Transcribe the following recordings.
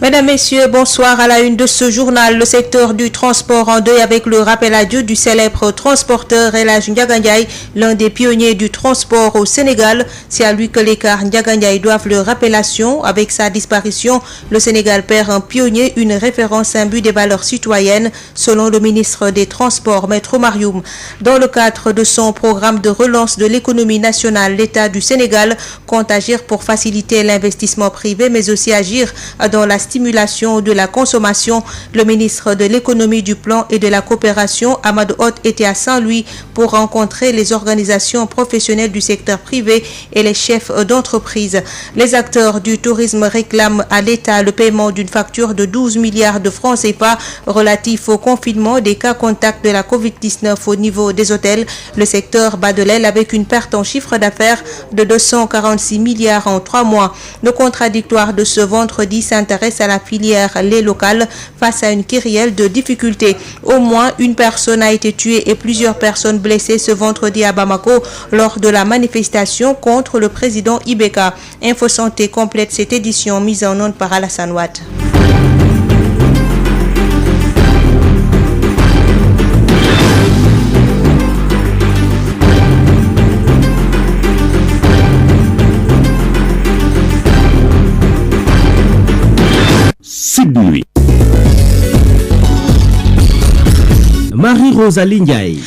Mesdames, Messieurs, bonsoir. À la une de ce journal, le secteur du transport en deuil avec le rappel à Dieu du célèbre transporteur El Hadj Ndiaga Ndiaye, l'un des pionniers du transport au Sénégal. C'est à lui que les cars Ndiaga Ndiaye doivent leur appellation. Avec sa disparition, le Sénégal perd un pionnier, une référence imbue des valeurs citoyennes, selon le ministre des Transports, Maître Oumar Youm. Dans le cadre de son programme de relance de l'économie nationale, l'État du Sénégal compte agir pour faciliter l'investissement privé, mais aussi agir dans la stimulation de la consommation. Le ministre de l'économie, du plan et de la coopération, Amadou Hott, était à Saint-Louis pour rencontrer les organisations professionnelles du secteur privé et les chefs d'entreprise. Les acteurs du tourisme réclament à l'État le paiement d'une facture de 12 milliards de francs CFA relatif au confinement des cas contacts de la Covid-19 au niveau des hôtels. Le secteur bat de l'aile avec une perte en chiffre d'affaires de 246 milliards en 3 mois. Le contradictoire de ce vendredi s'intéresse à la filière lait local face à une kyrielle de difficultés. Au moins une personne a été tuée et plusieurs personnes blessées ce vendredi à Bamako lors de la manifestation contre le président Ibeka. Info Santé complète cette édition mise en onde par Alassane Ouad. Marie-Rosalie Ndiaye.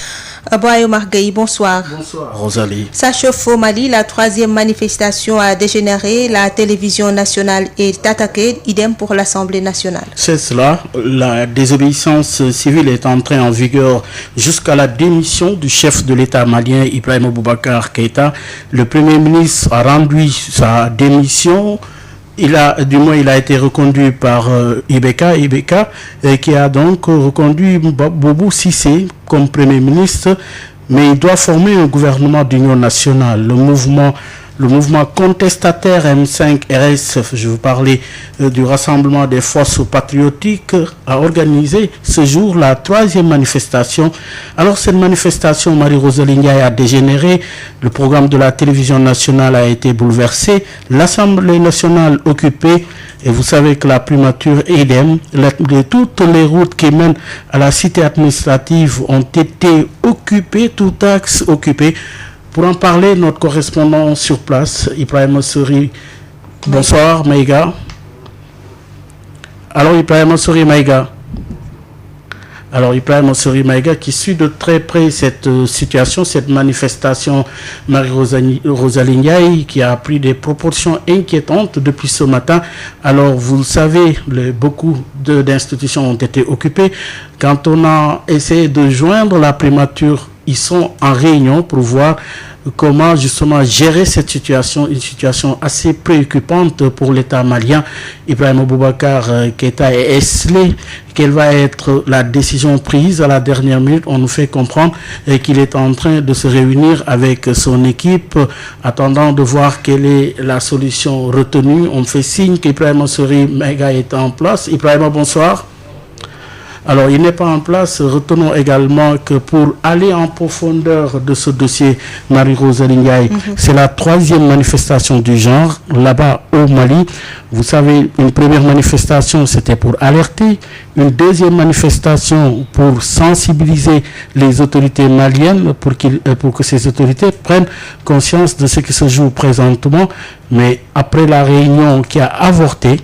Aboye Marguerite, bonsoir. Bonsoir Rosalie. Ça chauffe au Mali, la troisième manifestation a dégénéré, la télévision nationale est attaquée, idem pour l'Assemblée nationale. C'est cela, la désobéissance civile est entrée en vigueur jusqu'à la démission du chef de l'État malien Ibrahima Boubacar Keïta. Le Premier ministre a rendu sa démission. Il a été reconduit par Ibeka qui a donc reconduit Boubou Cissé comme Premier ministre, mais il doit former un gouvernement d'union nationale. Le mouvement contestataire M5 RS, je veux parler du rassemblement des forces patriotiques, a organisé ce jour la troisième manifestation. Alors cette manifestation, Marie-Rosalie Ndiaye, a dégénéré. Le programme de la télévision nationale a été bouleversé. L'Assemblée nationale occupée. Et vous savez que la primature idem, toutes les routes qui mènent à la cité administrative ont été occupées, tout axe occupé. Pour en parler, notre correspondant sur place, Ibrahima Sori. Bonsoir, Maïga. Alors, Ibrahima Sori Maïga. Alors, Ibrahima Sori Maïga qui suit de très près cette situation, cette manifestation, Marie-Rosalie Ndiaye, qui a pris des proportions inquiétantes depuis ce matin. Alors, vous le savez, beaucoup d'institutions ont été occupées. Quand on a essayé de joindre la primature, ils sont en réunion pour voir comment justement gérer cette situation, une situation assez préoccupante pour l'État malien. Ibrahima Boubacar Keïta est esselé. Quelle va être la décision prise à la dernière minute? On nous fait comprendre qu'il est en train de se réunir avec son équipe, attendant de voir quelle est la solution retenue. On me fait signe qu'Ibrahima Sori Maïga est en place. Ibrahima, bonsoir. Alors, il n'est pas en place. Retenons également que pour aller en profondeur de ce dossier, Marie-Rosalie Ndiaye, c'est la troisième manifestation du genre là-bas au Mali. Vous savez, une première manifestation, c'était pour alerter. Une deuxième manifestation pour sensibiliser les autorités maliennes pour que ces autorités prennent conscience de ce qui se joue présentement. Mais après la réunion qui a avorté,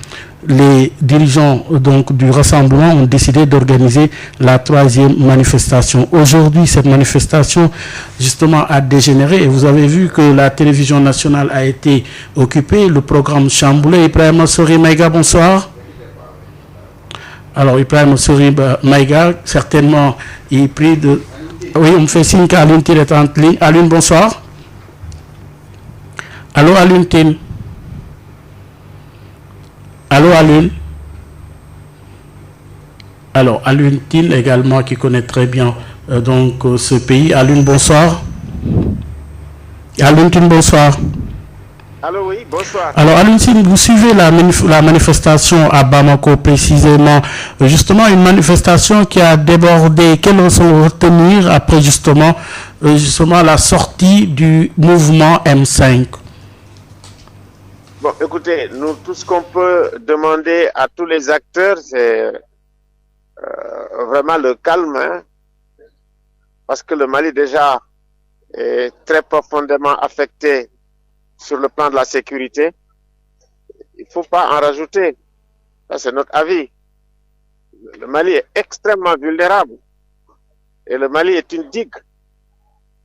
les dirigeants donc du rassemblement ont décidé d'organiser la troisième manifestation. Aujourd'hui, cette manifestation justement a dégénéré et vous avez vu que la télévision nationale a été occupée, le programme chamboulé. Ibrahima Sori Maïga, bonsoir. Alors Ibrahima Sori Maïga, certainement, il prie de... Oui, on me fait signe qu'Alun Tine est en ligne. Alun, bonsoir. Allô, Alun Tine. Allô, Alun. Alors, Alun Tine également qui connaît très bien ce pays. Alun, bonsoir. Alun Tine, bonsoir. Allô, oui, bonsoir. Alors, Alun Tine, vous suivez la manifestation à Bamako précisément. Justement, une manifestation qui a débordé. Quelles leçons retenir après justement la sortie du mouvement M5? Bon, écoutez, nous, tout ce qu'on peut demander à tous les acteurs, c'est vraiment le calme, hein, parce que le Mali déjà est très profondément affecté sur le plan de la sécurité. Il ne faut pas en rajouter. Ça, c'est notre avis. Le Mali est extrêmement vulnérable. Et le Mali est une digue.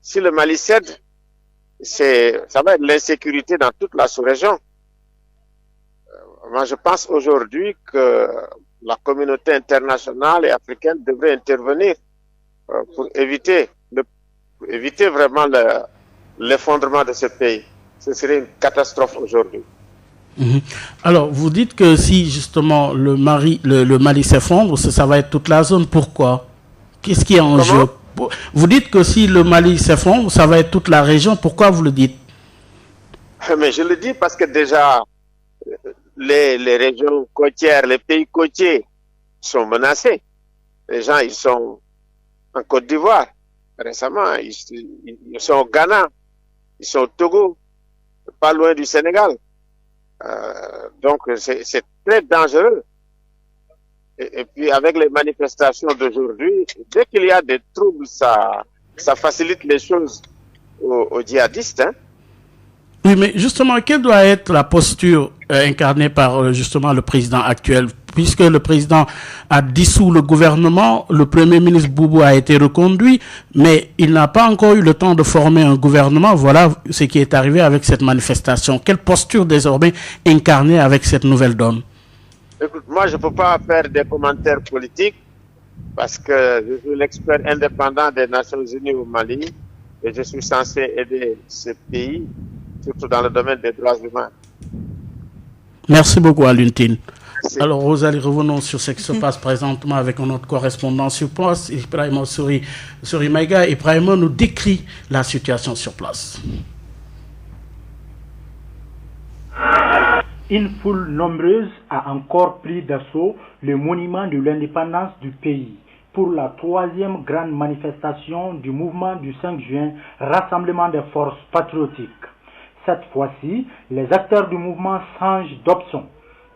Si le Mali cède, ça va être l'insécurité dans toute la sous-région. Moi, je pense aujourd'hui que la communauté internationale et africaine devrait intervenir pour éviter vraiment l'effondrement de ce pays. Ce serait une catastrophe aujourd'hui. Alors, vous dites que si justement le Mali s'effondre, ça va être toute la zone. Pourquoi? Qu'est-ce qui est en jeu? Vous dites que si le Mali s'effondre, ça va être toute la région. Pourquoi vous le dites? Mais je le dis parce que déjà, les régions côtières, les pays côtiers sont menacés. Les gens, ils sont en Côte d'Ivoire récemment, ils sont au Ghana, ils sont au Togo, pas loin du Sénégal. Donc c'est très dangereux. Et puis avec les manifestations d'aujourd'hui, dès qu'il y a des troubles, ça facilite les choses aux djihadistes. Hein. Oui, mais justement, quelle doit être la posture incarnée par justement le président actuel? Puisque le président a dissous le gouvernement, le premier ministre Boubou a été reconduit, mais il n'a pas encore eu le temps de former un gouvernement. Voilà ce qui est arrivé avec cette manifestation. Quelle posture désormais incarnée avec cette nouvelle donne? Écoute, moi je ne peux pas faire des commentaires politiques parce que je suis l'expert indépendant des Nations Unies au Mali et je suis censé aider ce pays, surtout dans le domaine des droits humains. Merci beaucoup, Alioune Tine. Alors, Rosalie, revenons sur ce qui se passe présentement avec notre correspondant sur place, Ibrahima Sori Maïga. Ibrahima nous décrit la situation sur place. Une foule nombreuse a encore pris d'assaut le monument de l'indépendance du pays pour la troisième grande manifestation du mouvement du 5 juin, Rassemblement des forces patriotiques. Cette fois-ci, les acteurs du mouvement changent d'option,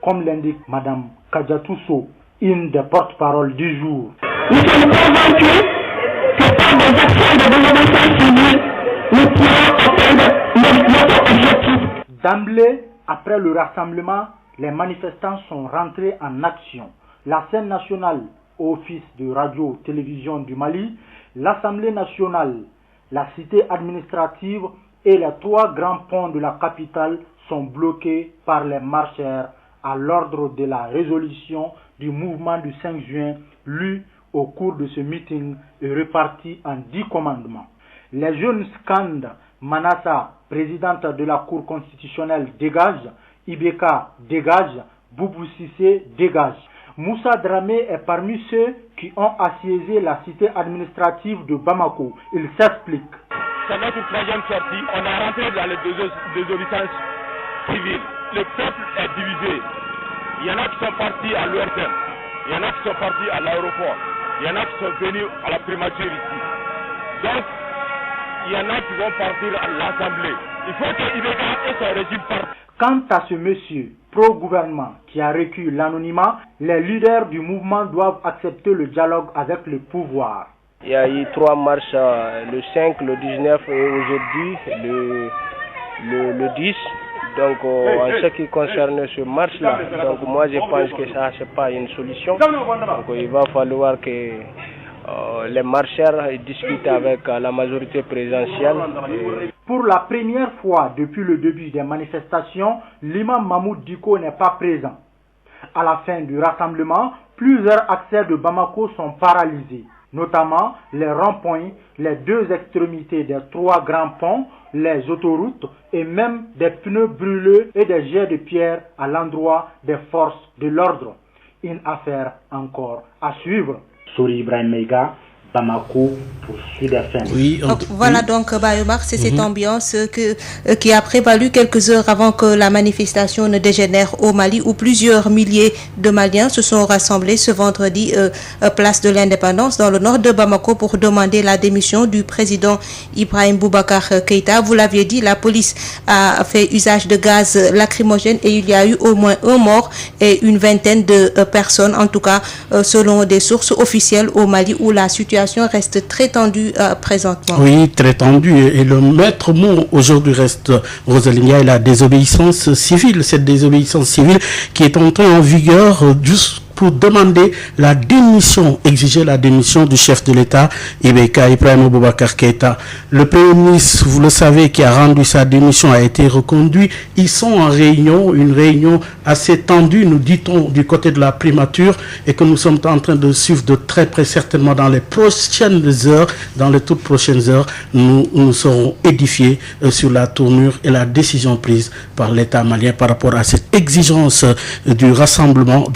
comme l'indique Mme Kadiatousso, une des porte-paroles du jour. Nous sommes convaincus que par des actions de développement civil, nous pourrons atteindre notre objectif. D'emblée, après le rassemblement, les manifestants sont rentrés en action. La scène nationale, Office de radio-télévision du Mali, l'Assemblée nationale, la cité administrative et les trois grands ponts de la capitale sont bloqués par les marcheurs à l'ordre de la résolution du mouvement du 5 juin lu au cours de ce meeting et réparti en 10 commandements. Les jeunes scandent Manassa, présidente de la Cour constitutionnelle, dégage, Ibeka dégage, Boubou Cissé dégage. Moussa Dramé est parmi ceux qui ont assiégé la cité administrative de Bamako. Il s'explique. C'est notre troisième sortie. On est rentré dans les désobéissances civiles. Le peuple est divisé. Il y en a qui sont partis à l'URSM. Il y en a qui sont partis à l'aéroport. Il y en a qui sont venus à la primature ici. Donc, il y en a qui vont partir à l'Assemblée. Il faut que Ibeka et son régime partent. Quant à ce monsieur pro-gouvernement qui a reculé l'anonymat, les leaders du mouvement doivent accepter le dialogue avec le pouvoir. Il y a eu 3 marches, le 5, le 19 et aujourd'hui le 10. Donc en ce qui concerne ce marche-là, donc moi je pense que ça c'est pas une solution. Donc il va falloir que les marcheurs discutent avec la majorité présidentielle. Pour la première fois depuis le début des manifestations, l'imam Mahmoud Diko n'est pas présent. À la fin du rassemblement, plusieurs accès de Bamako sont paralysés, notamment les ronds-points, les 2 extrémités des 3 grands ponts, les autoroutes et même des pneus brûlés et des jets de pierre à l'endroit des forces de l'ordre. Une affaire encore à suivre. Sori Ibrahim Maïga, Bamako pour Sud FM. Oui, voilà donc Bayomar, c'est cette ambiance qui a prévalu quelques heures avant que la manifestation ne dégénère au Mali, où plusieurs milliers de Maliens se sont rassemblés ce vendredi place de l'Indépendance dans le nord de Bamako pour demander la démission du président Ibrahim Boubacar Keïta. Vous l'aviez dit, la police a fait usage de gaz lacrymogène et il y a eu au moins un mort et une vingtaine de personnes, en tout cas selon des sources officielles au Mali, où la situation reste très tendue présentement. Oui, très tendue. Et le maître mot aujourd'hui reste, Rosalie, et la désobéissance civile. Cette désobéissance civile qui est entrée en vigueur juste pour demander la démission, exiger la démission du chef de l'État, Ibrahim Boubacar Keïta. Le Premier ministre, vous le savez, qui a rendu sa démission, a été reconduit. Ils sont en réunion, une réunion assez tendue, nous dit-on, du côté de la primature, et que nous sommes en train de suivre de très près, certainement dans les prochaines heures, dans les toutes prochaines heures, nous serons édifiés sur la tournure et la décision prise par l'État malien par rapport à cette exigence du rassemblement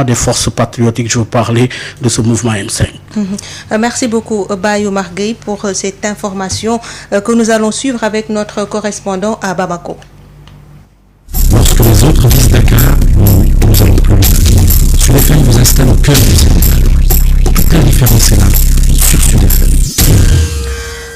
des forces patriotiques. Je veux parler de ce mouvement M5. Merci beaucoup Bayou Marguerite pour cette information que nous allons suivre avec notre correspondant à Bamako. Lorsque les autres visent Dakar, nous allons plus loin. Sud FM vous installe au cœur du Sénégal. Toute la différence est là, sur Sud FM.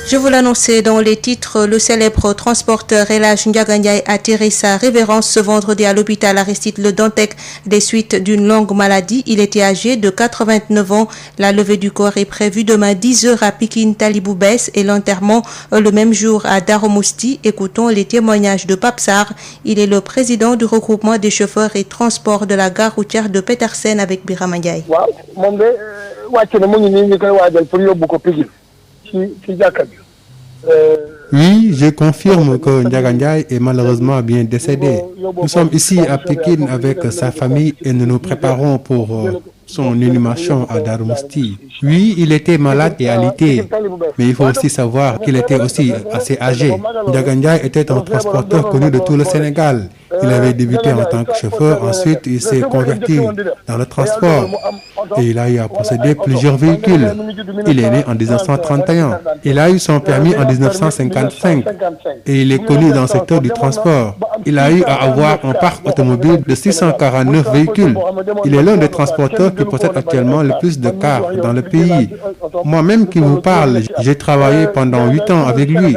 Je vous l'annonçais dans les titres, le célèbre transporteur El Hadj Ndiaga Ndiaye a tiré sa révérence ce vendredi à l'hôpital Aristide Le Dantec des suites d'une longue maladie. Il était âgé de 89 ans. La levée du corps est prévue demain 10h à Pikine Talibou Bès et l'enterrement le même jour à Darou Mousti. Écoutons les témoignages de Pape Sarr. Il est le président du regroupement des chauffeurs et transports de la gare routière de Petersen avec Birama Ndiaye. Oui, je confirme que Ndiaga Ndiaye est malheureusement bien décédé. Nous sommes ici à Pékin avec sa famille et nous nous préparons pour son inhumation à Darou Mousti. Oui, il était malade et alité, mais il faut aussi savoir qu'il était aussi assez âgé. Ndiaga Ndiaye était un transporteur connu de tout le Sénégal. Il avait débuté en tant que chauffeur, ensuite il s'est converti dans le transport et il a eu à posséder plusieurs véhicules. Il est né en 1931. Il a eu son permis en 1955 et il est connu dans le secteur du transport. Il a eu à avoir un parc automobile de 649 véhicules. Il est l'un des transporteurs qui possède actuellement le plus de cars dans le pays. Moi-même qui vous parle, j'ai travaillé pendant 8 ans avec lui.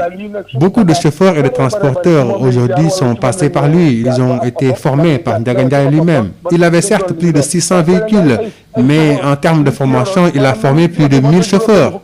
Beaucoup de chauffeurs et de transporteurs aujourd'hui sont passés par lui. Ils ont été formés par Ndiaga Ndiaye lui-même. Il avait certes plus de 600 véhicules, mais en termes de formation, il a formé plus de 1000 chauffeurs.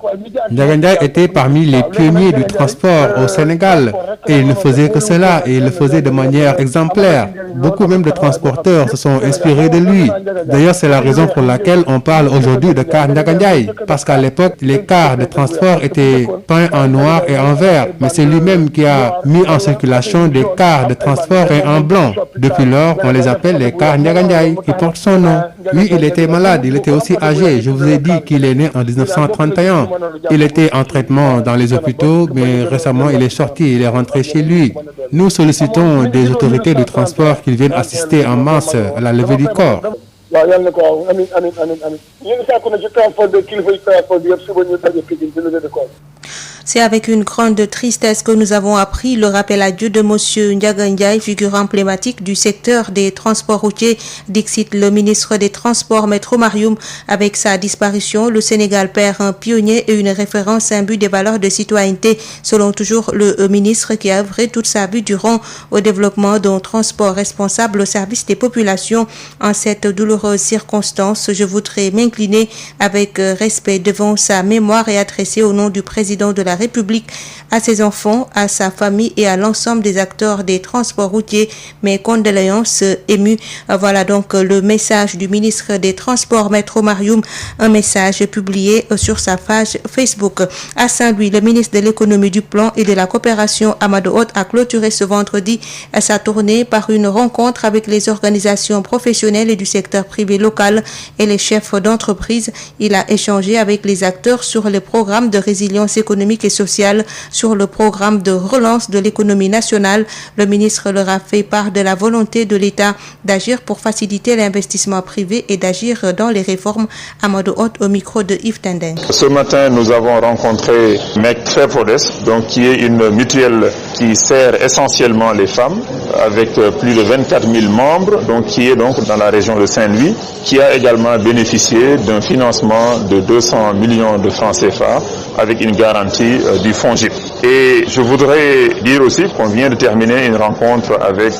Ndiaga Ndiaye était parmi les pionniers du transport au Sénégal et il ne faisait que cela et il le faisait de manière exemplaire. Beaucoup même de transporteurs se sont inspirés de lui. D'ailleurs, c'est la raison pour laquelle on parle aujourd'hui de car Ndiaga Ndiaye, parce qu'à l'époque, les cars de transport étaient peints en noir et en vert, mais c'est lui-même qui a mis en circulation des cars de transport peints en blanc. Depuis lors, on les appelle les cars Ndiaga Ndiaye, qui portent son nom. Lui, il était malade, il était aussi âgé. Je vous ai dit qu'il est né en 1931. Il était en traitement dans les hôpitaux, mais récemment, il est sorti, il est rentré chez lui. Nous sollicitons des autorités du transport qu'ils viennent assister en masse à la levée du corps. C'est avec une grande tristesse que nous avons appris le rappel à Dieu de M. Ndiaga Ndiaye, figure emblématique du secteur des transports routiers, dixit le ministre des Transports, Maître Marium. Avec sa disparition, le Sénégal perd un pionnier et une référence imbue des valeurs de citoyenneté, selon toujours le ministre qui a œuvré toute sa vie durant au développement d'un transport responsable au service des populations. En cette douloureuse circonstance, je voudrais m'incliner avec respect devant sa mémoire et adresser au nom du président de la République, à ses enfants, à sa famille et à l'ensemble des acteurs des transports routiers, mes condoléances émues. Voilà donc le message du ministre des Transports, Maître Marium, un message publié sur sa page Facebook. À Saint-Louis, le ministre de l'économie, du plan et de la coopération, Amadou Hott, a clôturé ce vendredi sa tournée par une rencontre avec les organisations professionnelles et du secteur privé local et les chefs d'entreprise. Il a échangé avec les acteurs sur les programmes de résilience économique économique et social sur le programme de relance de l'économie nationale. Le ministre leur a fait part de la volonté de l'État d'agir pour faciliter l'investissement privé et d'agir dans les réformes. Amadou Hott au micro de Yves Tendeng. Ce matin, nous avons rencontré MEC Trepodes, donc qui est une mutuelle qui sert essentiellement les femmes, avec plus de 24 000 membres, donc qui est donc dans la région de Saint-Louis, qui a également bénéficié d'un financement de 200 millions de francs CFA avec une garantie du FONGIP. Et je voudrais dire aussi qu'on vient de terminer une rencontre avec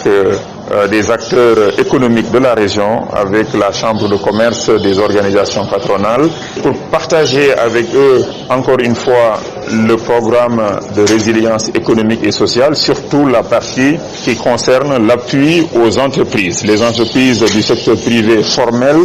des acteurs économiques de la région, avec la Chambre de commerce des organisations patronales, pour partager avec eux, encore une fois, le programme de résilience économique et sociale, surtout la partie qui concerne l'appui aux entreprises, les entreprises du secteur privé formel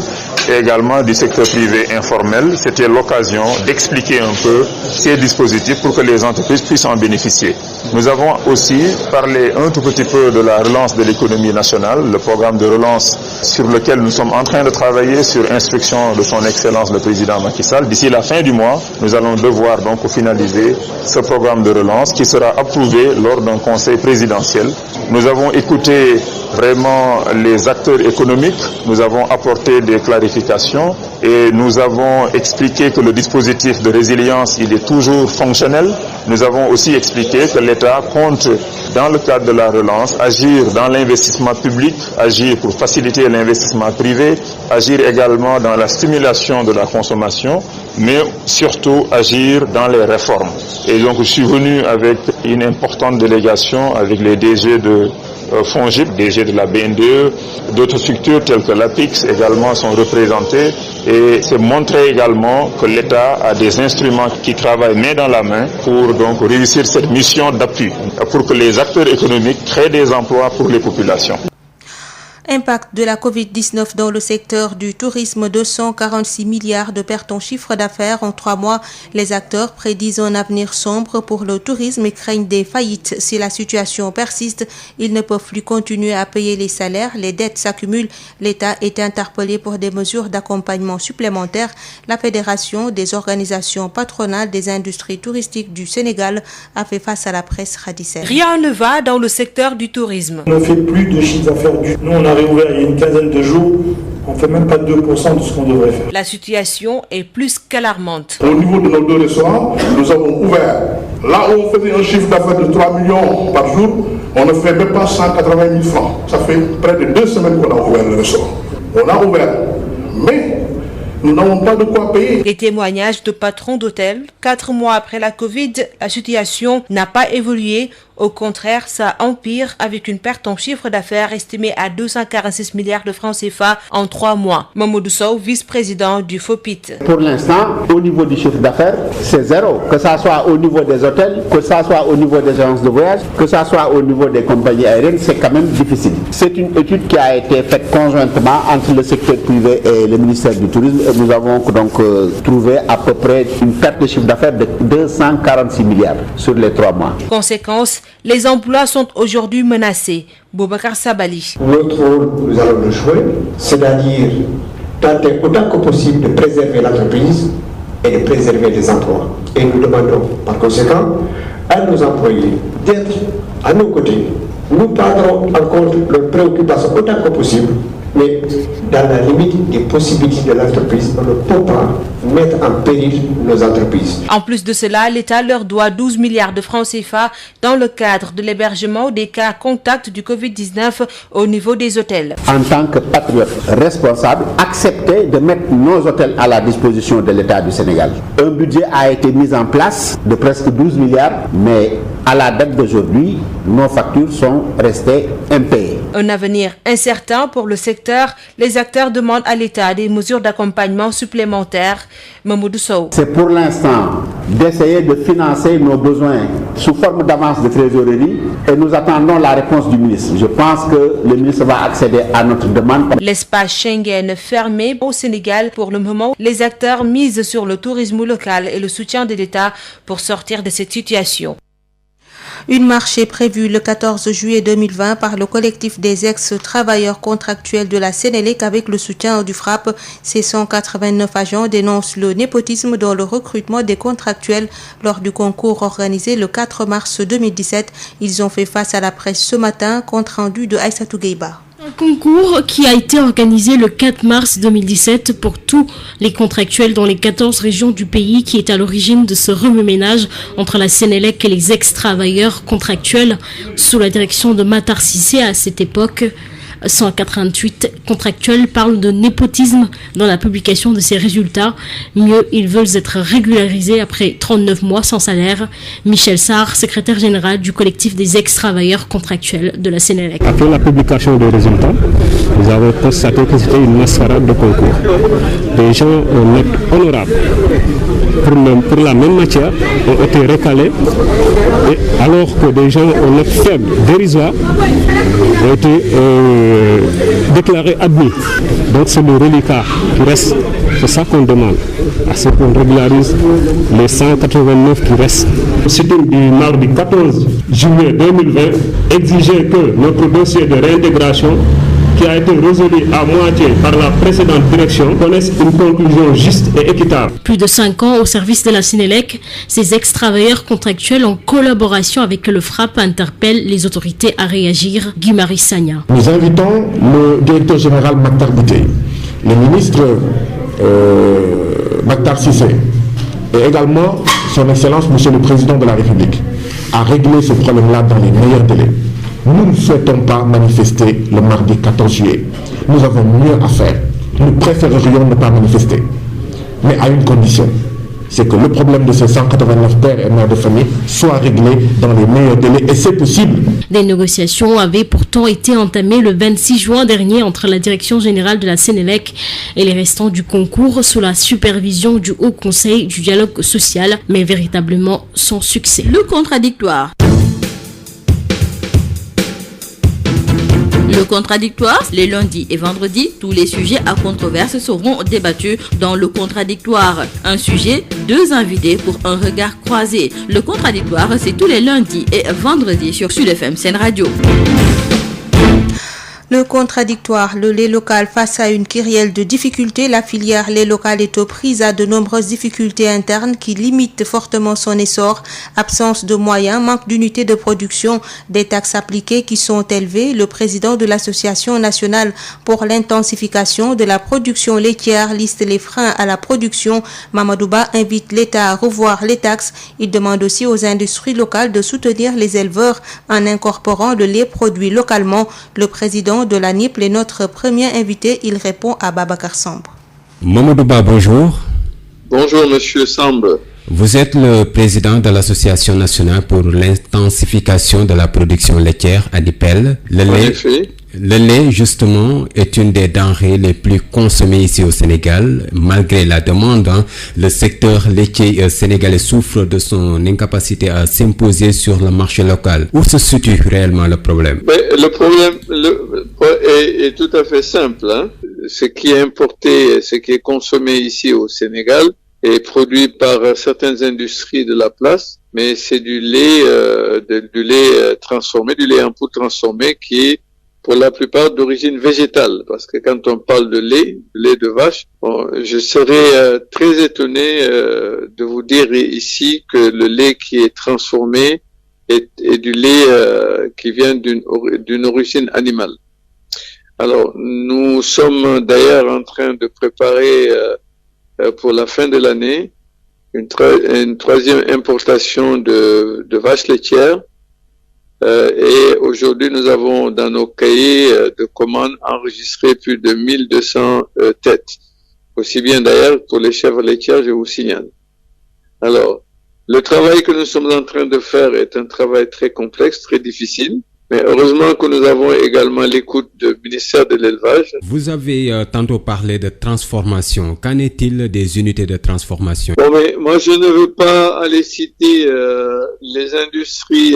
et également du secteur privé informel. C'était l'occasion d'expliquer un peu ces dispositifs pour que les entreprises puissent en bénéficier. Nous avons aussi parlé un tout petit peu de la relance de l'économie nationale, le programme de relance sur lequel nous sommes en train de travailler sur instruction de son Excellence le Président Macky Sall. D'ici la fin du mois, nous allons devoir donc finaliser ce programme de relance qui sera approuvé lors d'un conseil présidentiel. Nous avons écouté vraiment les acteurs économiques, nous avons apporté des clarifications et nous avons expliqué que le dispositif de résilience, il est toujours fonctionnel. Nous avons aussi expliqué que l'État compte, dans le cadre de la relance, agir dans l'investissement public, agir pour faciliter l'investissement privé, agir également dans la stimulation de la consommation, mais surtout agir dans les réformes. Et donc je suis venu avec une importante délégation avec les DG de FONGIP, DG de la BNDE, d'autres structures telles que l'APIX également sont représentées, et c'est montrer également que l'État a des instruments qui travaillent main dans la main pour donc réussir cette mission d'appui, pour que les acteurs économiques créent des emplois pour les populations. Impact de la Covid-19 dans le secteur du tourisme, 246 milliards de pertes en chiffre d'affaires en 3 mois. Les acteurs prédisent un avenir sombre pour le tourisme et craignent des faillites. Si la situation persiste, ils ne peuvent plus continuer à payer les salaires, les dettes s'accumulent. L'État est interpellé pour des mesures d'accompagnement supplémentaires. La Fédération des organisations patronales des industries touristiques du Sénégal a fait face à la presse radicale. Rien ne va dans le secteur du tourisme. On ne fait plus de chiffre d'affaires du tout. Nous, on a réouvert il y a une quinzaine de jours, on ne fait même pas 2% de ce qu'on devrait faire. La situation est plus qu'alarmante. Au niveau de nos 2 restaurants, nous avons ouvert. Là où on faisait un chiffre d'affaires de 3 millions par jour, on ne fait même pas 180 000 francs. Ça fait près de 2 semaines qu'on a ouvert le restaurant. On a ouvert, mais nous n'avons pas de quoi payer. Des témoignages de patrons d'hôtels. 4 mois après la Covid, la situation n'a pas évolué. Au contraire, ça empire avec une perte en chiffre d'affaires estimée à 246 milliards de francs CFA en 3 mois. Mamadou Sow, vice-président du FOPIT. Pour l'instant, au niveau du chiffre d'affaires, c'est zéro. Que ça soit au niveau des hôtels, que ça soit au niveau des agences de voyage, que ça soit au niveau des compagnies aériennes, c'est quand même difficile. C'est une étude qui a été faite conjointement entre le secteur privé et le ministère du Tourisme. Et nous avons donc trouvé à peu près une perte de chiffre d'affaires de 246 milliards sur les 3 mois. Conséquence, les emplois sont aujourd'hui menacés. Boubacar Sabali. Notre rôle, nous allons le jouer, c'est-à-dire tenter autant que possible de préserver l'entreprise et de préserver les emplois. Et nous demandons par conséquent à nos employés d'être à nos côtés. Nous prendrons en compte leurs préoccupations autant que possible, mais dans la limite des possibilités de l'entreprise, on ne peut pas mettre en péril nos entreprises. En plus de cela, l'État leur doit 12 milliards de francs CFA dans le cadre de l'hébergement des cas contacts du Covid-19 au niveau des hôtels. En tant que patriote responsable, accepter de mettre nos hôtels à la disposition de l'État du Sénégal. Un budget a été mis en place de presque 12 milliards, mais à la date d'aujourd'hui, nos factures sont restées impayées. Un avenir incertain pour le secteur. Les acteurs demandent à l'État des mesures d'accompagnement supplémentaires. Mamadou Sow. C'est pour l'instant d'essayer de financer nos besoins sous forme d'avance de trésorerie et nous attendons la réponse du ministre. Je pense que le ministre va accéder à notre demande. L'espace Schengen fermé au Sénégal pour le moment. Les acteurs misent sur le tourisme local et le soutien de l'État pour sortir de cette situation. Une marche est prévue le 14 juillet 2020 par le collectif des ex-travailleurs contractuels de la Sénélec avec le soutien du FRAPP. Ces 189 agents dénoncent le népotisme dans le recrutement des contractuels lors du concours organisé le 4 mars 2017. Ils ont fait face à la presse ce matin, compte rendu de Aïssatou Gueiba. Un concours qui a été organisé le 4 mars 2017 pour tous les contractuels dans les 14 régions du pays qui est à l'origine de ce remue-ménage entre la Sénélec et les ex-travailleurs contractuels sous la direction de Matar Cissé à cette époque. 188 contractuels parlent de népotisme dans la publication de ces résultats. Mieux, ils veulent être régularisés après 39 mois sans salaire. Michel Sarr, secrétaire général du collectif des ex-travailleurs contractuels de la Sénélec. Après la publication des résultats, nous avons constaté que c'était une mascarade de concours. Des gens en note honorable pour la même matière ont été recalés, et alors que des gens en note faible, dérisoire, ont été déclarés admis. Donc c'est le reliquat qui reste. C'est ça qu'on demande, à ce qu'on régularise les 189 qui restent. C'était du mardi 14 juillet 2020, exigeait que notre dossier de réintégration, qui a été résolu à moitié par la précédente direction, connaisse une conclusion juste et équitable. Plus de 5 ans au service de la Sénélec, ces ex-travailleurs contractuels en collaboration avec le FRAPP interpellent les autorités à réagir. Guy-Marie Sagna. Nous invitons le directeur général Makhtar Biteye, le ministre Makhtar Cissé et également son Excellence Monsieur le Président de la République à régler ce problème-là dans les meilleurs délais. Nous ne souhaitons pas manifester le mardi 14 juillet. Nous avons mieux à faire. Nous préférerions ne pas manifester. Mais à une condition, c'est que le problème de ces 189 pères et mères de famille soit réglé dans les meilleurs délais, et c'est possible. Des négociations avaient pourtant été entamées le 26 juin dernier entre la direction générale de la Sénélec et les restants du concours sous la supervision du Haut Conseil du dialogue social, mais véritablement sans succès. Le contradictoire. Le contradictoire, les lundis et vendredis, tous les sujets à controverse seront débattus dans le contradictoire. Un sujet, 2 invités pour un regard croisé. Le contradictoire, c'est tous les lundis et vendredis sur Sud FM Sen Radio. Le contradictoire, le lait local face à une kyrielle de difficultés. La filière lait local est aux prises à de nombreuses difficultés internes qui limitent fortement son essor. Absence de moyens, manque d'unités de production, des taxes appliquées qui sont élevées. Le président de l'Association nationale pour l'intensification de la production laitière liste les freins à la production. Mamadouba invite l'État à revoir les taxes. Il demande aussi aux industries locales de soutenir les éleveurs en incorporant le lait produit localement. Le président de la NIPL est notre premier invité. Il répond à Babacar Samb. Mamadouba, bonjour. Bonjour, monsieur Samb. Vous êtes le président de l'Association nationale pour l'intensification de la production laitière, ANIPL. Le lait, justement, est une des denrées les plus consommées ici au Sénégal. Malgré la demande, le secteur laitier sénégalais souffre de son incapacité à s'imposer sur le marché local. Où se situe réellement le problème? Le problème est tout à fait simple. Ce qui est importé, ce qui est consommé ici au Sénégal est produit par certaines industries de la place, mais c'est du lait transformé, du lait en poudre transformé qui est pour la plupart d'origine végétale, parce que quand on parle de lait de vache, je serais très étonné de vous dire ici que le lait qui est transformé est du lait qui vient d'une origine animale. Alors, nous sommes d'ailleurs en train de préparer pour la fin de l'année une troisième importation de vaches laitières. Et aujourd'hui, nous avons dans nos cahiers de commandes enregistré plus de 1200 têtes. Aussi bien d'ailleurs pour les chèvres laitières, je vous signale. Alors, le travail que nous sommes en train de faire est un travail très complexe, très difficile. Mais heureusement que nous avons également l'écoute du ministère de l'Élevage. Vous avez tantôt parlé de transformation. Qu'en est-il des unités de transformation? Bon, mais moi, je ne veux pas aller citer les industries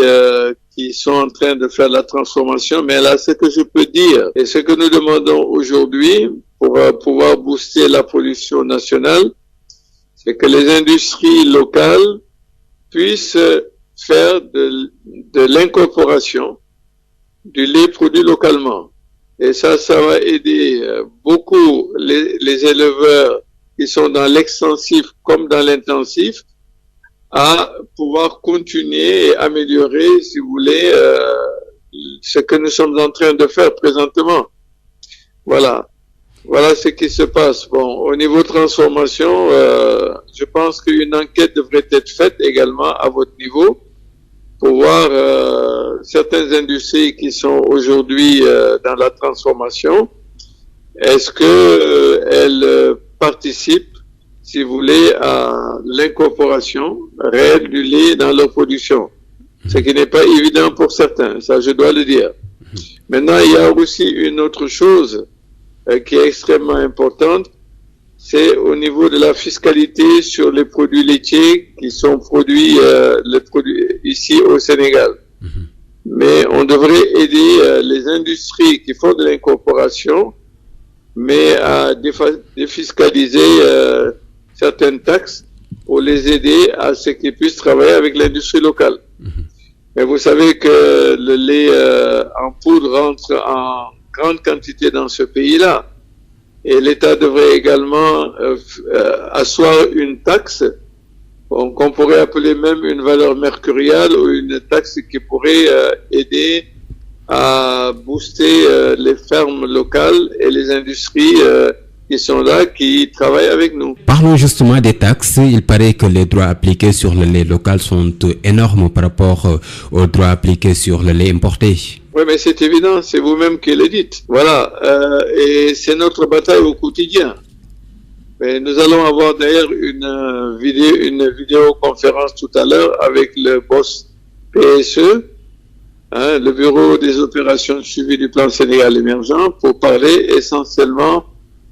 qui sont en train de faire la transformation, mais là, ce que je peux dire et ce que nous demandons aujourd'hui pour pouvoir booster la production nationale, c'est que les industries locales puissent faire de l'incorporation du lait produit localement. Et ça va aider beaucoup les éleveurs qui sont dans l'extensif comme dans l'intensif à pouvoir continuer et améliorer, si vous voulez, ce que nous sommes en train de faire présentement. Voilà ce qui se passe. Bon, au niveau transformation, je pense qu'une enquête devrait être faite également à votre niveau pour voir certaines industries qui sont aujourd'hui dans la transformation. Est-ce que elles participent, si vous voulez, à l'incorporation réelle du lait dans leur production? Ce qui n'est pas évident pour certains, ça je dois le dire. Maintenant, il y a aussi une autre chose qui est extrêmement importante, c'est au niveau de la fiscalité sur les produits laitiers qui sont produits ici au Sénégal. Mais on devrait aider les industries qui font de l'incorporation, mais à défiscaliser certaines taxes pour les aider à ce qu'ils puissent travailler avec l'industrie locale. Mais vous savez que le lait en poudre rentre en grande quantité dans ce pays-là. Et l'État devrait également asseoir une taxe qu'on pourrait appeler même une valeur mercuriale ou une taxe qui pourrait aider à booster les fermes locales et les industries qui sont là, qui travaillent avec nous. Parlons justement des taxes. Il paraît que les droits appliqués sur le lait local sont énormes par rapport aux droits appliqués sur le lait importé. Oui, mais c'est évident, c'est vous-même qui le dites. Voilà, et c'est notre bataille au quotidien. Mais nous allons avoir d'ailleurs une vidéoconférence tout à l'heure avec le boss PSE, le Bureau des opérations de suivi du plan Sénégal émergent, pour parler essentiellement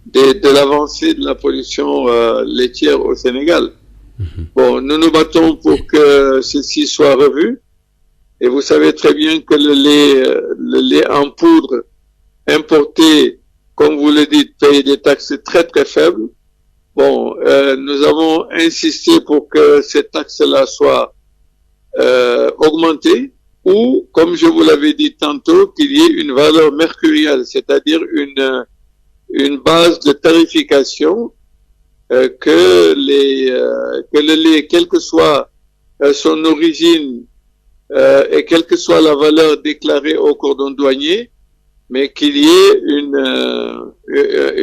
de l'avancée de la production laitière au Sénégal. Bon, nous nous battons pour que ceci soit revu. Et vous savez très bien que le lait en poudre importé, comme vous le dites, paye des taxes très très faibles. Bon, nous avons insisté pour que ces taxes-là soient augmentées, ou, comme je vous l'avais dit tantôt, qu'il y ait une valeur mercuriale, c'est-à-dire une base de tarification que le lait, quelle que soit son origine et quelle que soit la valeur déclarée au cordon douanier, mais qu'il y ait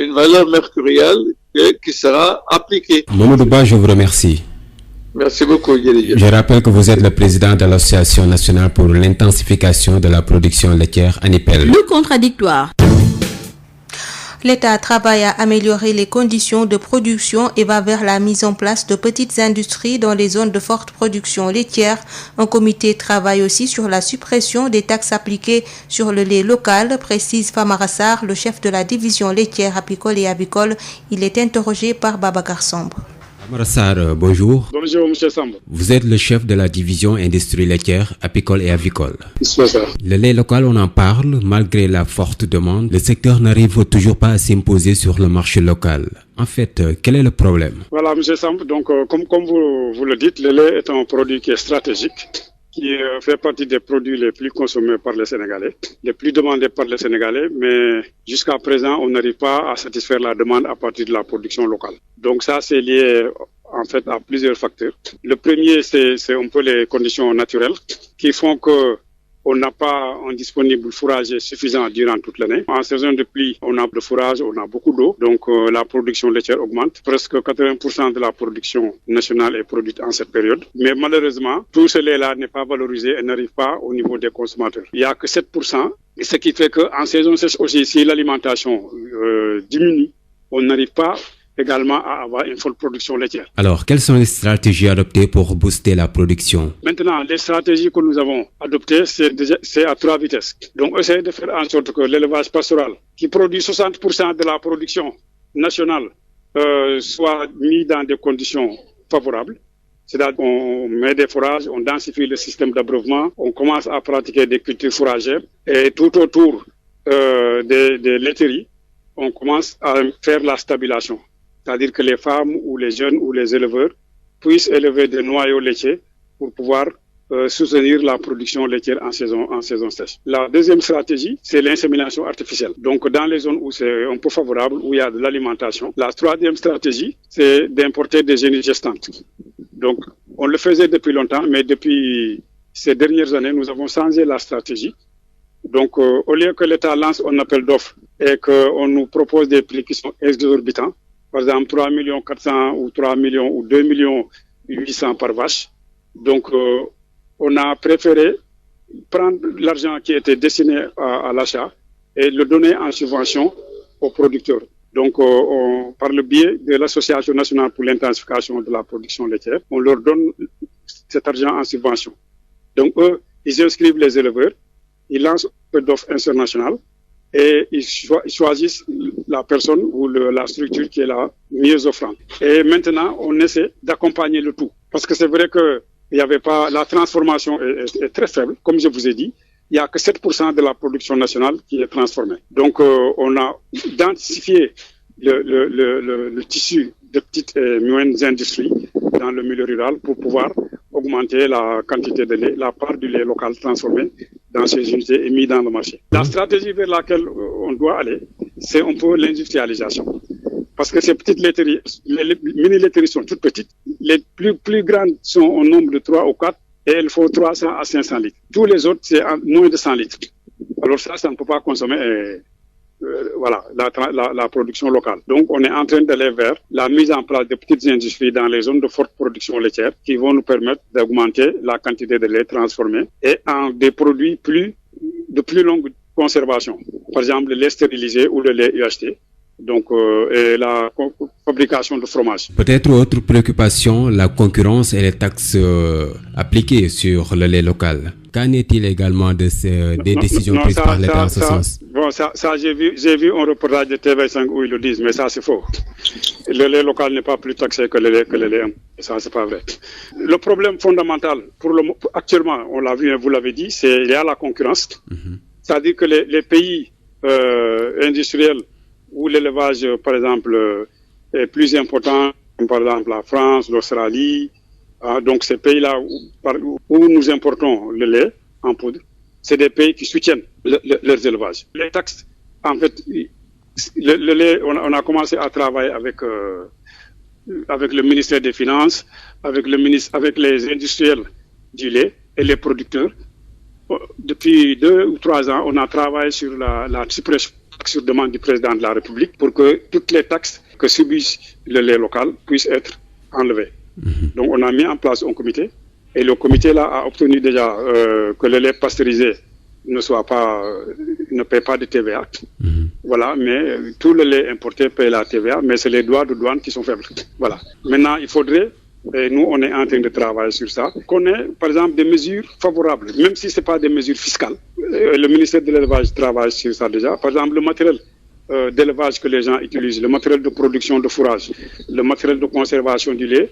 une valeur mercuriale qui sera appliquée. Mamadou Ba, je vous remercie. Merci beaucoup, Guéry. Je rappelle que vous êtes le président de l'Association nationale pour l'intensification de la production laitière, ANIPEL. Le contradictoire. L'État travaille à améliorer les conditions de production et va vers la mise en place de petites industries dans les zones de forte production laitière. Un comité travaille aussi sur la suppression des taxes appliquées sur le lait local, précise Famara Sarr, le chef de la division laitière apicole et avicole. Il est interrogé par Babacar Samb. Famara Sarr, bonjour. Bonjour, M. Samb. Vous êtes le chef de la division industrie laitière, apicole et avicole. C'est ça. Le lait local, on en parle, malgré la forte demande. Le secteur n'arrive toujours pas à s'imposer sur le marché local. En fait, quel est le problème? Voilà, M. Samb, donc comme vous le dites, le lait est un produit qui est stratégique, qui fait partie des produits les plus consommés par les Sénégalais, les plus demandés par les Sénégalais, mais jusqu'à présent, on n'arrive pas à satisfaire la demande à partir de la production locale. Donc ça, c'est lié en fait à plusieurs facteurs. Le premier, c'est un peu les conditions naturelles qui font que on n'a pas un disponible fourrage suffisant durant toute l'année. En saison de pluie, on a de fourrage, on a beaucoup d'eau, donc la production laitière augmente. Presque 80% de la production nationale est produite en cette période. Mais malheureusement, tout ce lait-là n'est pas valorisé et n'arrive pas au niveau des consommateurs. Il n'y a que 7%, ce qui fait qu'en saison sèche aussi, si l'alimentation diminue, on n'arrive pas également à avoir une forte production laitière. Alors, quelles sont les stratégies adoptées pour booster la production? Maintenant, les stratégies que nous avons adoptées, c'est à 3 vitesses. Donc, essayer de faire en sorte que l'élevage pastoral, qui produit 60% de la production nationale, soit mis dans des conditions favorables. C'est-à-dire qu'on met des fourrages, on densifie le système d'abreuvement, on commence à pratiquer des cultures fourragères et tout autour des laiteries, on commence à faire la stabilation. C'est-à-dire que les femmes ou les jeunes ou les éleveurs puissent élever des noyaux laitiers pour pouvoir soutenir la production laitière en saison sèche. La deuxième stratégie, c'est l'insémination artificielle. Donc, dans les zones où c'est un peu favorable, où il y a de l'alimentation. La troisième stratégie, c'est d'importer des génies gestantes. Donc, on le faisait depuis longtemps, mais depuis ces dernières années, nous avons changé la stratégie. Donc, au lieu que l'État lance un appel d'offres et qu'on nous propose des prix qui sont exorbitants, par exemple 3 400 000 ou 3 millions ou 2 800 000 par vache, donc on a préféré prendre l'argent qui était destiné à l'achat et le donner en subvention aux producteurs. Donc, par le biais de l'Association nationale pour l'intensification de la production laitière, on leur donne cet argent en subvention. Donc, eux, ils inscrivent les éleveurs, ils lancent un appel d'offres international et ils choisissent la personne ou la structure qui est la mieux offrante. Et maintenant, on essaie d'accompagner le tout. Parce que c'est vrai que il y avait pas, la transformation est très faible. Comme je vous ai dit, il n'y a que 7% de la production nationale qui est transformée. Donc, on a densifié le tissu de petites et moyennes industries dans le milieu rural pour pouvoir augmenter la quantité de lait, la part du lait local transformé dans ces unités et mis dans le marché. La stratégie vers laquelle on doit aller, c'est un peu l'industrialisation. Parce que ces petites laiteries, les mini-laiteries sont toutes petites. Les plus grandes sont au nombre de 3 ou 4 et elles font 300 à 500 litres. Tous les autres, c'est moins de 100 litres. Alors ça ne peut pas consommer la production locale. Donc, on est en train d'aller vers la mise en place de petites industries dans les zones de forte production laitière qui vont nous permettre d'augmenter la quantité de lait transformé et en des produits de plus longue conservation. Par exemple, le lait stérilisé ou le lait UHT. Donc, et la fabrication de fromage. Peut-être autre préoccupation, la concurrence et les taxes appliquées sur le lait local. Qu'en est-il également des décisions prises par l'État en ce sens? Bon, ça j'ai vu un reportage de TV5 où ils le disent, mais ça c'est faux. Le lait local n'est pas plus taxé que le lait. Ça c'est pas vrai. Le problème fondamental, actuellement, on l'a vu, vous l'avez dit, c'est il y a la concurrence. C'est-à-dire que les pays industriels où l'élevage, par exemple, est plus important, comme par exemple la France, l'Australie, donc ces pays-là où nous importons le lait en poudre, c'est des pays qui soutiennent leurs élevages. Les taxes, en fait, le lait, on a commencé à travailler avec le ministère des Finances, avec les industriels du lait et les producteurs. Depuis 2 ou 3 ans, on a travaillé sur la suppression sur demande du président de la République pour que toutes les taxes que subissent le lait local puissent être enlevées. Donc on a mis en place un comité et le comité là a obtenu déjà que le lait pasteurisé ne paie pas de TVA. Voilà, mais tout le lait importé paie la TVA, mais c'est les droits de douane qui sont faibles. Voilà. Maintenant, il faudrait, et nous on est en train de travailler sur ça, qu'on ait par exemple des mesures favorables, même si ce n'est pas des mesures fiscales. Le ministère de l'élevage travaille sur ça déjà. Par exemple, le matériel d'élevage que les gens utilisent, le matériel de production de fourrage, le matériel de conservation du lait,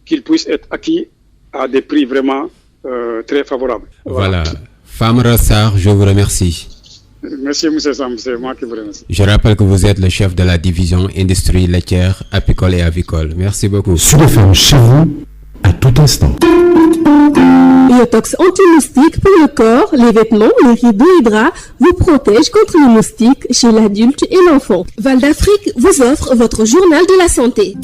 qu'il puisse être acquis à des prix vraiment très favorables. Voilà. Famara Sarr, je vous remercie. Merci, M. Sam, c'est moi qui vous remercie. Je rappelle que vous êtes le chef de la division industrie laitière, apicole et avicole. Merci beaucoup. Sud FM chez vous, à tout instant. Biotox anti-moustique pour le corps, les vêtements, les rideaux et draps vous protège contre les moustiques chez l'adulte et l'enfant. Val d'Afrique vous offre votre journal de la santé.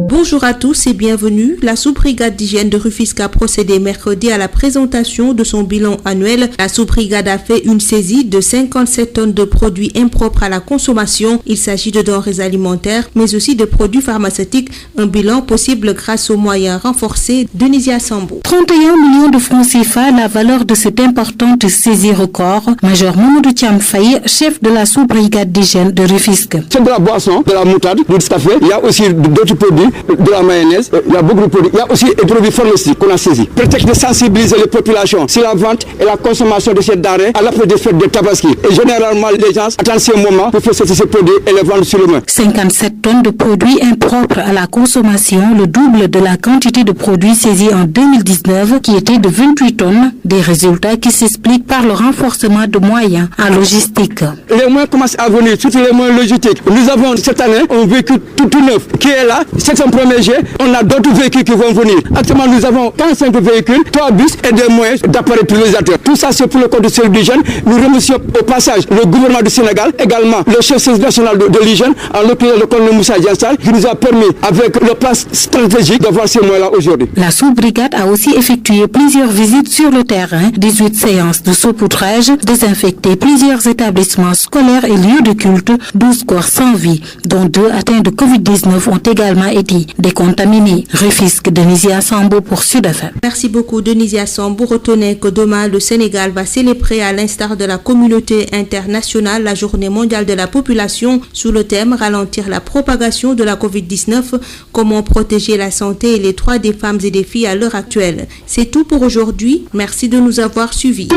Bonjour à tous et bienvenue. La sous-brigade d'hygiène de Rufisque a procédé mercredi à la présentation de son bilan annuel. La sous-brigade a fait une saisie de 57 tonnes de produits impropres à la consommation. Il s'agit de denrées alimentaires, mais aussi de produits pharmaceutiques. Un bilan possible grâce aux moyens renforcés de Nizia Sambo. 31 millions de francs CFA, la valeur de cette importante saisie record. Major Mamadou Thiam Faye, chef de la sous-brigade d'hygiène de Rufisque. C'est de la boisson, de la moutarde, du café. Il y a aussi d'autres produits, de la mayonnaise. Il y a beaucoup de produits. Il y a aussi des produits pharmaceutiques qu'on a saisis. Prétexte de sensibiliser les populations sur la vente et la consommation de ces denrées à l'approche des fêtes de Tabaski. Et généralement, les gens attendent ce moment pour faire sortir ces produits et les vendre sur le marché. 57 tonnes de produits impropres à la consommation, le double de la quantité de produits saisis en 2019, qui était de 28 tonnes. Des résultats qui s'expliquent par le renforcement de moyens en logistique. Les moyens commencent à venir, surtout les moyens logistiques. Nous avons cette année un véhicule tout neuf qui est là. C'est un 1er juillet, on a d'autres véhicules qui vont venir. Actuellement, nous avons 45 véhicules, 3 bus et des moyens d'appareils pulvérisateurs. Tout ça, c'est pour le compte du service d'hygiène. Nous remercions au passage le gouvernement du Sénégal, également le chef service national de l'hygiène, en l'occurrence le colonel Moussa Diansal, qui nous a permis, avec le plan stratégique, d'avoir ces moyens-là aujourd'hui. La sous-brigade a aussi effectué plusieurs visites sur le terrain, 18 séances de saupoudrage, désinfecté plusieurs établissements scolaires et lieux de culte, 12 corps sans vie, dont 2 atteints de Covid-19 ont également été décontaminés. Rufisque, Denisia Sambo pour Sud FM. Merci beaucoup Denisia Sambo. Retenez que demain le Sénégal va célébrer à l'instar de la communauté internationale la journée mondiale de la population sous le thème ralentir la propagation de la Covid-19, comment protéger la santé et les droits des femmes et des filles à l'heure actuelle. C'est tout pour aujourd'hui. Merci de nous avoir suivis.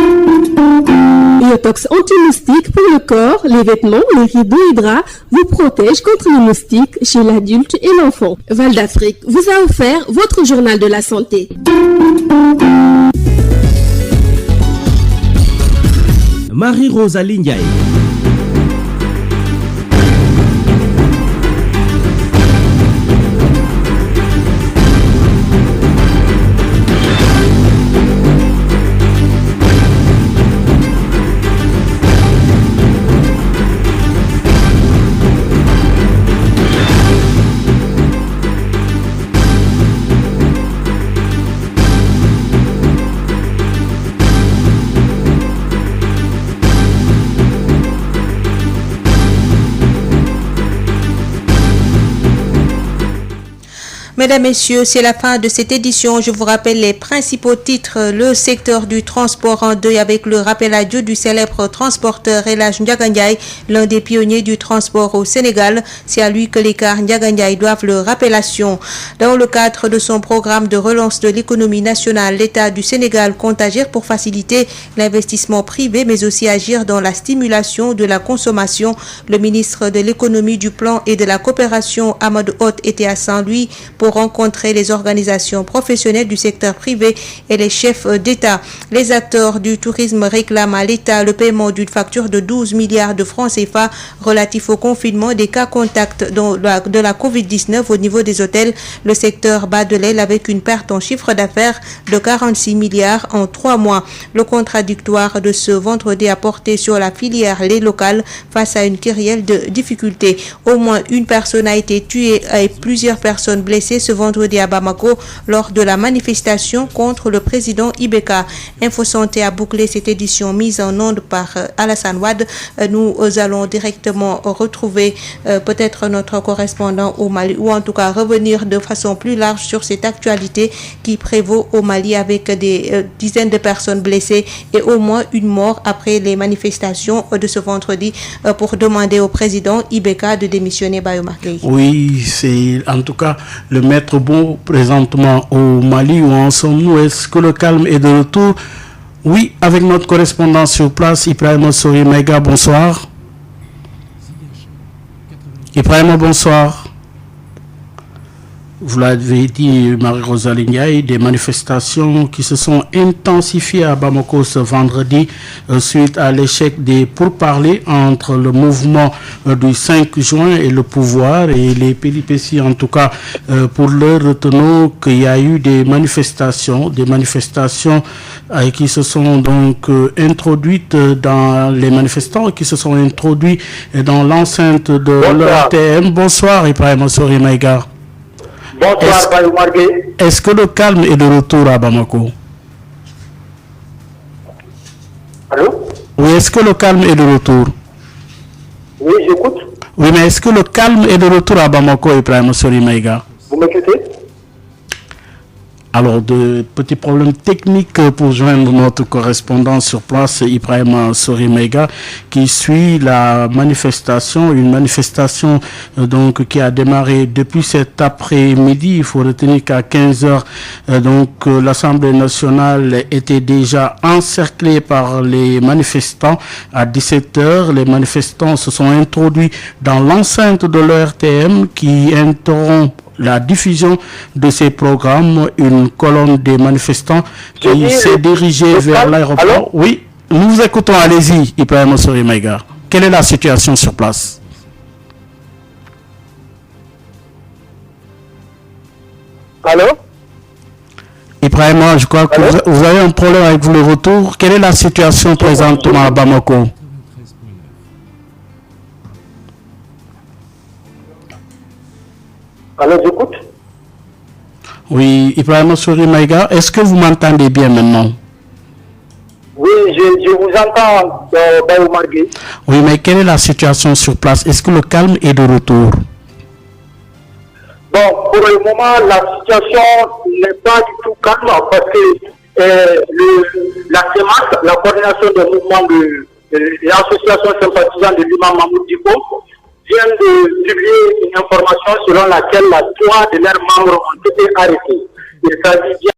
Iotox anti-moustique pour le corps, les vêtements, les rideaux et draps vous protège contre les moustiques chez l'adulte et l'enfant. Val d'Afrique vous a offert votre journal de la santé. Marie-Rosalie Ndiaye. Mesdames, Messieurs, c'est la fin de cette édition. Je vous rappelle les principaux titres. Le secteur du transport en deuil avec le rappel à Dieu du célèbre transporteur El Hadj Ndiaga Ndiaye, l'un des pionniers du transport au Sénégal. C'est à lui que les cars Ndiaga Ndiaye doivent leur appellation. Dans le cadre de son programme de relance de l'économie nationale, l'État du Sénégal compte agir pour faciliter l'investissement privé, mais aussi agir dans la stimulation de la consommation. Le ministre de l'économie, du plan et de la coopération, Amadou Hott, était à Saint-Louis pour rencontrer les organisations professionnelles du secteur privé et les chefs d'État. Les acteurs du tourisme réclament à l'État le paiement d'une facture de 12 milliards de francs CFA relatif au confinement des cas contacts de la Covid-19 au niveau des hôtels. Le secteur bat de l'aile avec une perte en chiffre d'affaires de 46 milliards en 3 mois. Le contradictoire de ce vendredi a porté sur la filière lait locale face à une kyrielle de difficultés. Au moins une personne a été tuée et plusieurs personnes blessées ce vendredi à Bamako lors de la manifestation contre le président Ibeka. Info Santé a bouclé cette édition mise en onde par Alassane Wade. Nous allons directement retrouver peut-être notre correspondant au Mali, ou en tout cas revenir de façon plus large sur cette actualité qui prévaut au Mali avec des dizaines de personnes blessées et au moins une mort après les manifestations de ce vendredi pour demander au président Ibeka de démissionner. Bayomargueï. Oui, c'est en tout cas le maître mot présentement au Mali. Où en sommes-nous? Est-ce que le calme est de retour? Oui, avec notre correspondant sur place, Ibrahima Sori Maïga, bonsoir. Ibrahima, bonsoir. Vous l'avez dit, Marie-Rosalie Ndiaye, des manifestations qui se sont intensifiées à Bamako ce vendredi suite à l'échec des pourparlers entre le mouvement du 5 juin et le pouvoir et les péripéties. En tout cas, pour l'heure, retenons qu'il y a eu des manifestations qui se sont donc introduites dans les manifestants qui se sont introduits dans l'enceinte de l'ETM. Bonsoir, Ibrahima Sori Maïga. Bonsoir, Bayomargueï. Est-ce que le calme est de retour à Bamako? Allô? Oui, est-ce que le calme est de retour? Oui, j'écoute. Oui, mais est-ce que le calme est de retour à Bamako, Ibrahima Sori Maïga? Vous m'écoutez? Alors, de petits problèmes techniques pour joindre notre correspondant sur place, Ibrahima Sori Maïga, qui suit la manifestation, une manifestation donc qui a démarré depuis cet après-midi. Il faut retenir qu'à 15h, l'Assemblée nationale était déjà encerclée par les manifestants. À 17h, les manifestants se sont introduits dans l'enceinte de l'ERTM qui interrompt la diffusion de ces programmes. Une colonne des manifestants qui s'est dirigée vers l'aéroport. Oui, nous vous écoutons. Allez-y, Ibrahima Sori Maïga. Quelle est la situation sur place? Allô? Ibrahima, je crois que vous avez un problème avec le retour. Quelle est la situation présentement à Bamako? Allô, j'écoute. Oui, Ibrahima Sori Maïga, est-ce que vous m'entendez bien maintenant? Oui, je vous entends, Bayo Margué. Oui, mais quelle est la situation sur place? Est-ce que le calme est de retour? Bon, pour le moment, la situation n'est pas du tout calme parce que la CEMAC, la coordination des mouvements de l'association sympathisante de l'imam Mahmoud Diko, vient de publier une information selon laquelle 3 de leurs membres ont été arrêtés. Il s'agit